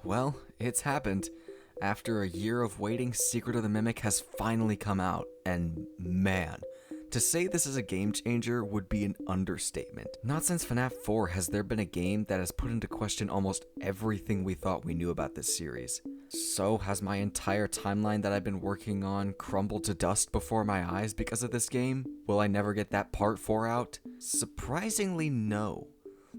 Well, it's happened. After a year of waiting, Secret of the Mimic has finally come out, and man, to say this is a game changer would be an understatement. Not since FNAF 4 has there been a game that has put into question almost everything we thought we knew about this series. So, has my entire timeline that I've been working on crumbled to dust before my eyes because of this game? Will I never get that part 4 out? Surprisingly, no.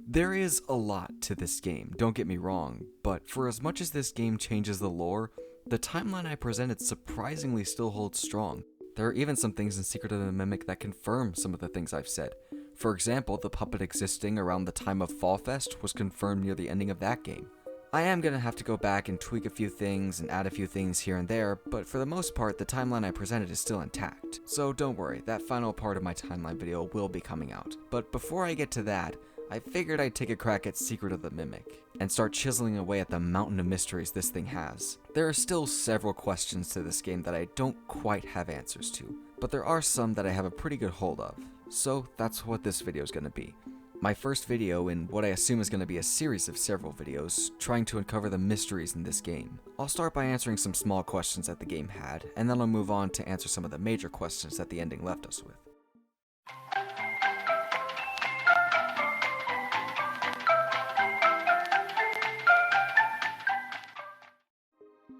There is a lot to this game, don't get me wrong, but for as much as this game changes the lore, the timeline I presented surprisingly still holds strong. There are even some things in Secret of the Mimic that confirm some of the things I've said. For example, the puppet existing around the time of Fall Fest was confirmed near the ending of that game. I am going to have to go back and tweak a few things and add a few things here and there, but for the most part, the timeline I presented is still intact. So don't worry, that final part of my timeline video will be coming out. But before I get to that, I figured I'd take a crack at Secret of the Mimic, and start chiseling away at the mountain of mysteries this thing has. There are still several questions to this game that I don't quite have answers to, but there are some that I have a pretty good hold of, so that's what this video is going to be. My first video in what I assume is going to be a series of several videos, trying to uncover the mysteries in this game. I'll start by answering some small questions that the game had, and then I'll move on to answer some of the major questions that the ending left us with.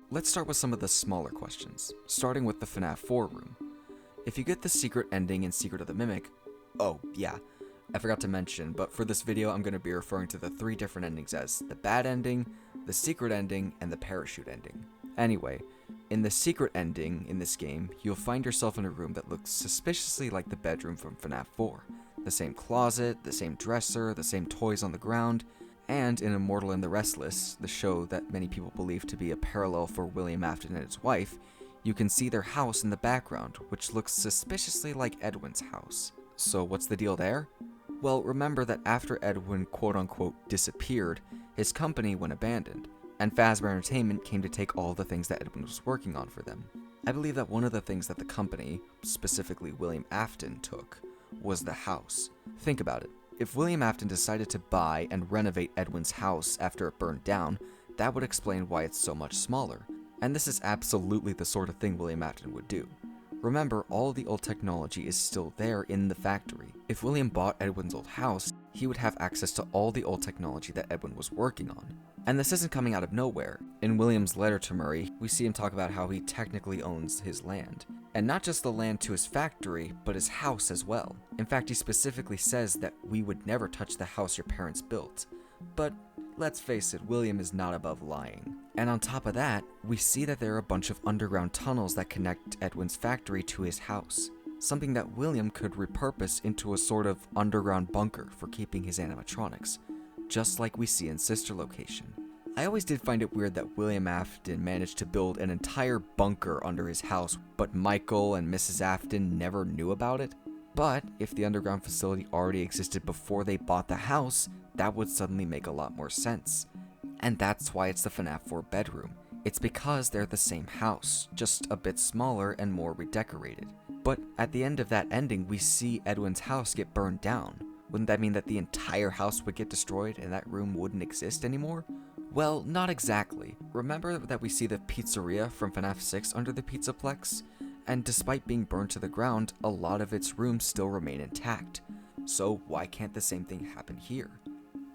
Let's start with some of the smaller questions, starting with the FNAF 4 room. If you get the secret ending in Secret of the Mimic, oh yeah, I forgot to mention, but for this video I'm going to be referring to the 3 different endings as the bad ending, the secret ending, and the parachute ending. Anyway, in the secret ending in this game, you'll find yourself in a room that looks suspiciously like the bedroom from FNAF 4. The same closet, the same dresser, the same toys on the ground, and in Immortal and the Restless, the show that many people believe to be a parallel for William Afton and his wife, you can see their house in the background, which looks suspiciously like Edwin's house. So what's the deal there? Well, remember that after Edwin quote-unquote disappeared, his company went abandoned, and Fazbear Entertainment came to take all the things that Edwin was working on for them. I believe that one of the things that the company, specifically William Afton, took was the house. Think about it. If William Afton decided to buy and renovate Edwin's house after it burned down, that would explain why it's so much smaller. And this is absolutely the sort of thing William Afton would do. Remember, all the old technology is still there in the factory. If William bought Edwin's old house, he would have access to all the old technology that Edwin was working on. And this isn't coming out of nowhere. In William's letter to Murray, we see him talk about how he technically owns his land. And not just the land to his factory, but his house as well. In fact, he specifically says that we would never touch the house your parents built. But let's face it, William is not above lying. And on top of that, we see that there are a bunch of underground tunnels that connect Edwin's factory to his house. Something that William could repurpose into a sort of underground bunker for keeping his animatronics, just like we see in Sister Location. I always did find it weird that William Afton managed to build an entire bunker under his house, but Michael and Mrs. Afton never knew about it. But if the underground facility already existed before they bought the house, that would suddenly make a lot more sense. And that's why it's the FNAF 4 bedroom. It's because they're the same house, just a bit smaller and more redecorated. But at the end of that ending, we see Edwin's house get burned down. Wouldn't that mean that the entire house would get destroyed and that room wouldn't exist anymore? Well, not exactly. Remember that we see the pizzeria from FNAF 6 under the Pizzaplex? And despite being burned to the ground, a lot of its rooms still remain intact. So why can't the same thing happen here?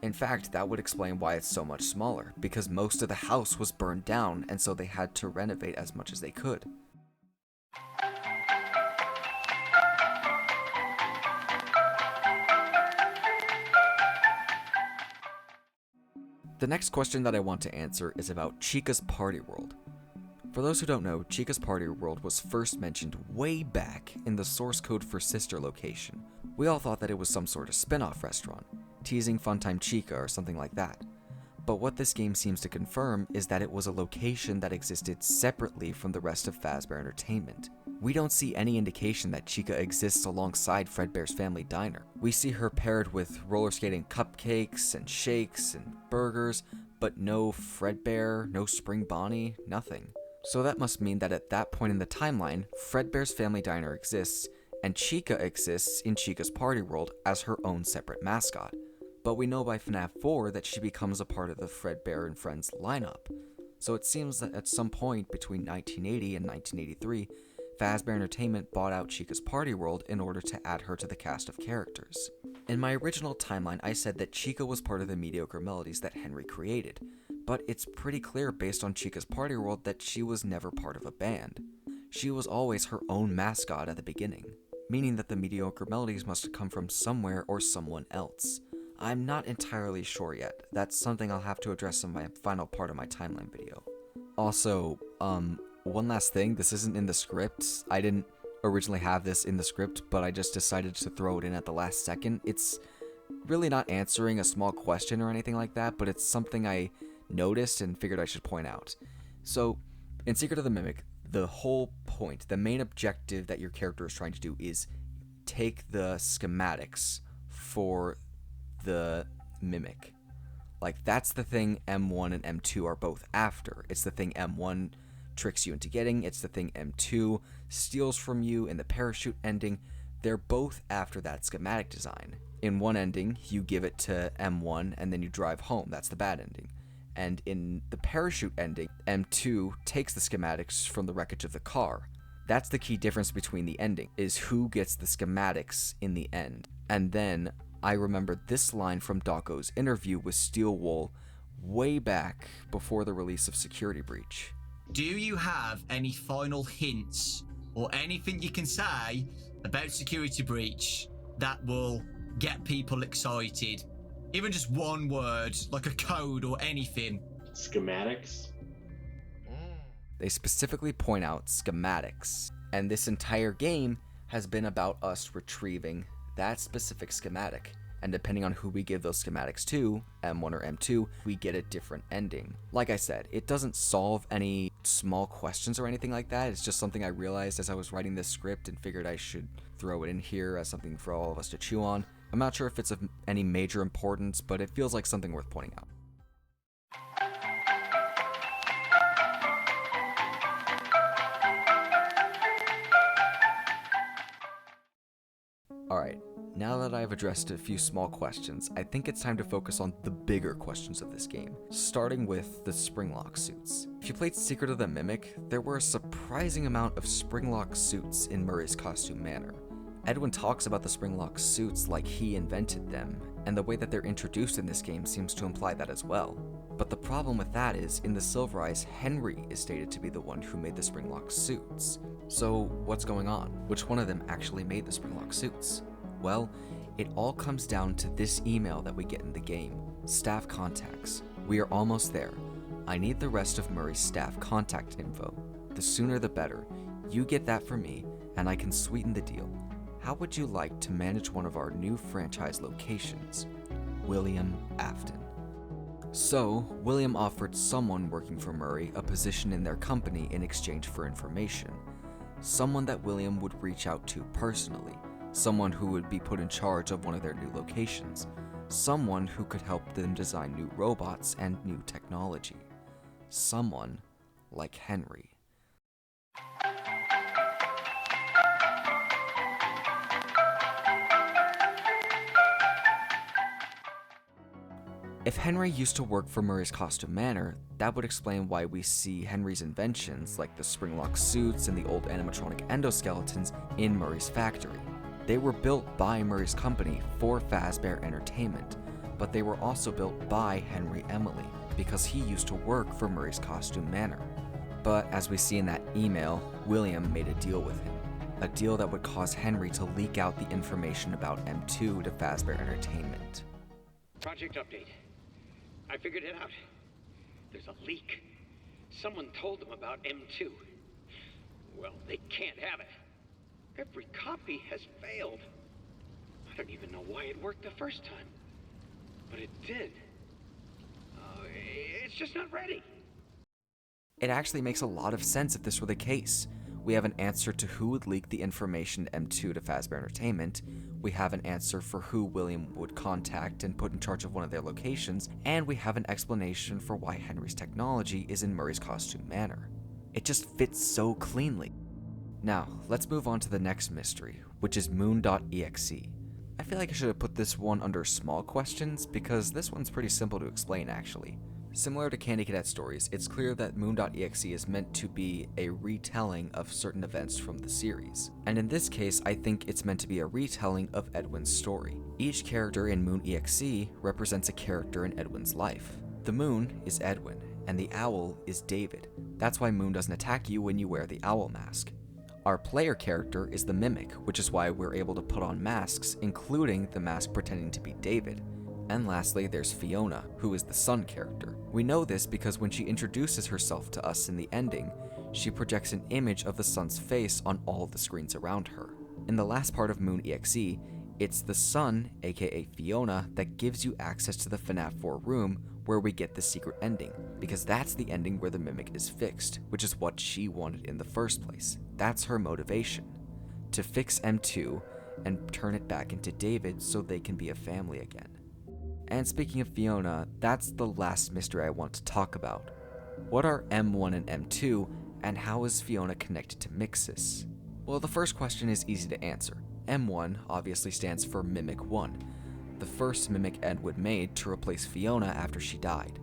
In fact, that would explain why it's so much smaller, because most of the house was burned down, and so they had to renovate as much as they could. The next question that I want to answer is about Chica's Party World. For those who don't know, Chica's Party World was first mentioned way back in the source code for Sister Location. We all thought that it was some sort of spin-off restaurant, teasing Funtime Chica or something like that. But what this game seems to confirm is that it was a location that existed separately from the rest of Fazbear Entertainment. We don't see any indication that Chica exists alongside Fredbear's Family Diner. We see her paired with roller skating cupcakes and shakes and burgers, but no Fredbear, no Spring Bonnie, nothing. So that must mean that at that point in the timeline, Fredbear's Family Diner exists, and Chica exists in Chica's Party World as her own separate mascot. but we know by FNAF 4 that she becomes a part of the Fredbear and Friends lineup. So it seems that at some point between 1980 and 1983, Fazbear Entertainment bought out Chica's Party World in order to add her to the cast of characters. In my original timeline, I said that Chica was part of the mediocre melodies that Henry created, but it's pretty clear based on Chica's Party World that she was never part of a band. She was always her own mascot at the beginning, meaning that the mediocre melodies must have come from somewhere or someone else. I'm not entirely sure yet. That's something I'll have to address in my final part of my timeline video. Also, one last thing, this isn't in the script. I didn't originally have this in the script, but I just decided to throw it in at the last second. It's really not answering a small question or anything like that, but it's something I noticed and figured I should point out. So, in Secret of the Mimic, the whole point, the main objective that your character is trying to do is take the schematics for the Mimic. Like, that's the thing M1 and M2 are both after. It's the thing M1 tricks you into getting, it's the thing M2 steals from you in the parachute ending. They're both after that schematic design. In one ending, you give it to M1 and then you drive home. That's the bad ending. And in the parachute ending, M2 takes the schematics from the wreckage of the car. That's the key difference between the ending, is who gets the schematics in the end. And then I remembered this line from Doggo's interview with Steelwool way back before the release of Security Breach. Do you have any final hints or anything you can say about Security Breach that will get people excited? Even just one word, like a code or anything. Schematics? They specifically point out schematics, and this entire game has been about us retrieving that specific schematic. And depending on who we give those schematics to, M1 or M2, we get a different ending. Like I said, it doesn't solve any small questions or anything like that. It's just something I realized as I was writing this script and figured I should throw it in here as something for all of us to chew on. I'm not sure if it's of any major importance, but it feels like something worth pointing out. Alright, now that I've addressed a few small questions, I think it's time to focus on the bigger questions of this game, starting with the Springlock suits. If you played Secret of the Mimic, there were a surprising amount of Springlock suits in Murray's costume manor. Edwin talks about the Springlock suits like he invented them, and the way that they're introduced in this game seems to imply that as well. But the problem with that is, in the Silver Eyes, Henry is stated to be the one who made the Springlock suits. So what's going on? Which one of them actually made the Springlock suits? Well, it all comes down to this email that we get in the game. Staff contacts. We are almost there. I need the rest of Murray's staff contact info. The sooner the better. You get that for me, and I can sweeten the deal. How would you like to manage one of our new franchise locations? William Afton. So, William offered someone working for Murray a position in their company in exchange for information. Someone that William would reach out to personally. Someone who would be put in charge of one of their new locations. Someone who could help them design new robots and new technology. Someone like Henry. If Henry used to work for Murray's Costume Manor, that would explain why we see Henry's inventions, like the Springlock suits and the old animatronic endoskeletons, in Murray's factory. They were built by Murray's company for Fazbear Entertainment, but they were also built by Henry Emily, because he used to work for Murray's Costume Manor. But as we see in that email, William made a deal with him. A deal that would cause Henry to leak out the information about M2 to Fazbear Entertainment. Project update. I figured it out. There's a leak. Someone told them about M2. Well, they can't have it. Every copy has failed. I don't even know why it worked the first time. But it did. It's just not ready. It actually makes a lot of sense if this were the case. We have an answer to who would leak the information M2 to Fazbear Entertainment, we have an answer for who William would contact and put in charge of one of their locations, and we have an explanation for why Henry's technology is in Murray's Costume Manor. It just fits so cleanly. Now, let's move on to the next mystery, which is Moon.exe. I feel like I should have put this one under small questions, because this one's pretty simple to explain actually. Similar to Candy Cadet Stories, it's clear that Moon.exe is meant to be a retelling of certain events from the series. And in this case, I think it's meant to be a retelling of Edwin's story. Each character in Moon.exe represents a character in Edwin's life. The moon is Edwin, and the owl is David. That's why Moon doesn't attack you when you wear the owl mask. Our player character is the Mimic, which is why we're able to put on masks, including the mask pretending to be David. And lastly, there's Fiona, who is the Sun character. We know this because when she introduces herself to us in the ending, she projects an image of the sun's face on all of the screens around her. In the last part of Moon.exe, it's the Sun, aka Fiona, that gives you access to the FNAF 4 room where we get the secret ending, because that's the ending where the Mimic is fixed, which is what she wanted in the first place. That's her motivation, to fix M2 and turn it back into David so they can be a family again. And speaking of Fiona, that's the last mystery I want to talk about. What are M1 and M2, and how is Fiona connected to Mixis? Well, the first question is easy to answer. M1 obviously stands for Mimic 1, the first Mimic Edwin made to replace Fiona after she died.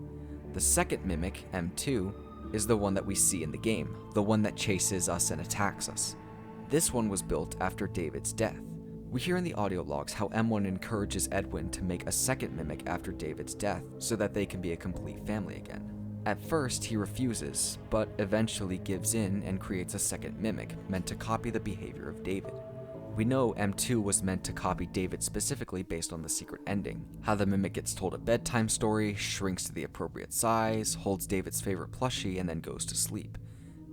The second Mimic, M2, is the one that we see in the game, the one that chases us and attacks us. This one was built after David's death. We hear in the audio logs how M1 encourages Edwin to make a second Mimic after David's death so that they can be a complete family again. At first, he refuses, but eventually gives in and creates a second Mimic meant to copy the behavior of David. We know M2 was meant to copy David specifically based on the secret ending, how the Mimic gets told a bedtime story, shrinks to the appropriate size, holds David's favorite plushie, and then goes to sleep.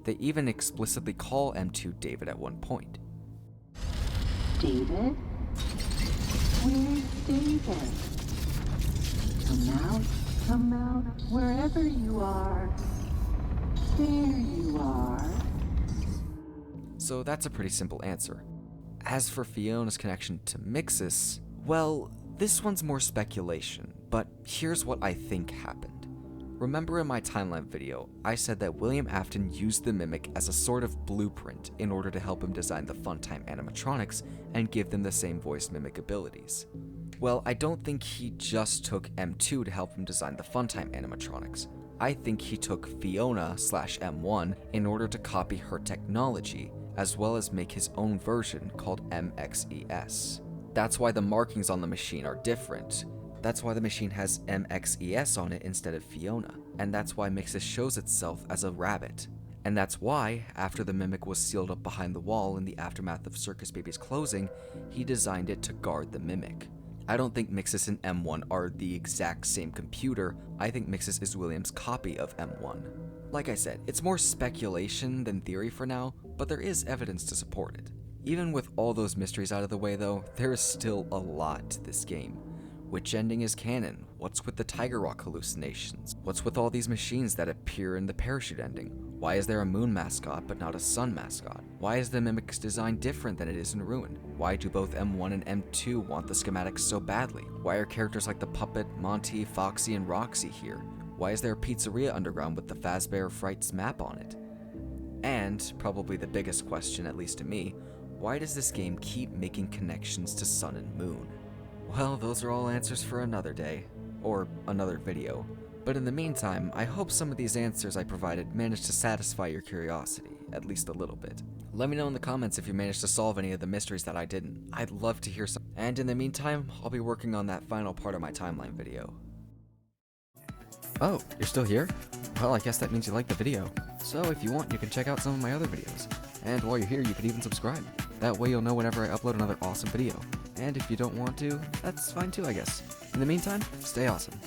They even explicitly call M2 David at one point. David? Where's David? Come out, wherever you are. There you are. So that's a pretty simple answer. As for Fiona's connection to Mixis, well, this one's more speculation, but here's what I think happened. Remember in my timeline video, I said that William Afton used the Mimic as a sort of blueprint in order to help him design the Funtime animatronics and give them the same voice mimic abilities. Well, I don't think he just took M2 to help him design the Funtime animatronics. I think he took Fiona/M1 in order to copy her technology, as well as make his own version called MXES. That's why the markings on the machine are different. That's why the machine has MXES on it instead of Fiona, and that's why Mixis shows itself as a rabbit. And that's why, after the Mimic was sealed up behind the wall in the aftermath of Circus Baby's closing, he designed it to guard the Mimic. I don't think Mixis and M1 are the exact same computer. I think Mixis is William's copy of M1. Like I said, it's more speculation than theory for now, but there is evidence to support it. Even with all those mysteries out of the way though, there is still a lot to this game. Which ending is canon? What's with the Tiger Rock hallucinations? What's with all these machines that appear in the parachute ending? Why is there a moon mascot but not a sun mascot? Why is the Mimic's design different than it is in Ruin? Why do both M1 and M2 want the schematics so badly? Why are characters like the Puppet, Monty, Foxy, and Roxy here? Why is there a pizzeria underground with the Fazbear Frights map on it? And, probably the biggest question, at least to me, why does this game keep making connections to Sun and Moon? Well, those are all answers for another day, or another video. But in the meantime, I hope some of these answers I provided managed to satisfy your curiosity, at least a little bit. Let me know in the comments if you managed to solve any of the mysteries that I didn't. I'd love to hear some. And in the meantime, I'll be working on that final part of my timeline video. Oh, you're still here? Well, I guess that means you liked the video. So if you want, you can check out some of my other videos. And while you're here, you can even subscribe. That way you'll know whenever I upload another awesome video. And if you don't want to, that's fine too, I guess. In the meantime, stay awesome.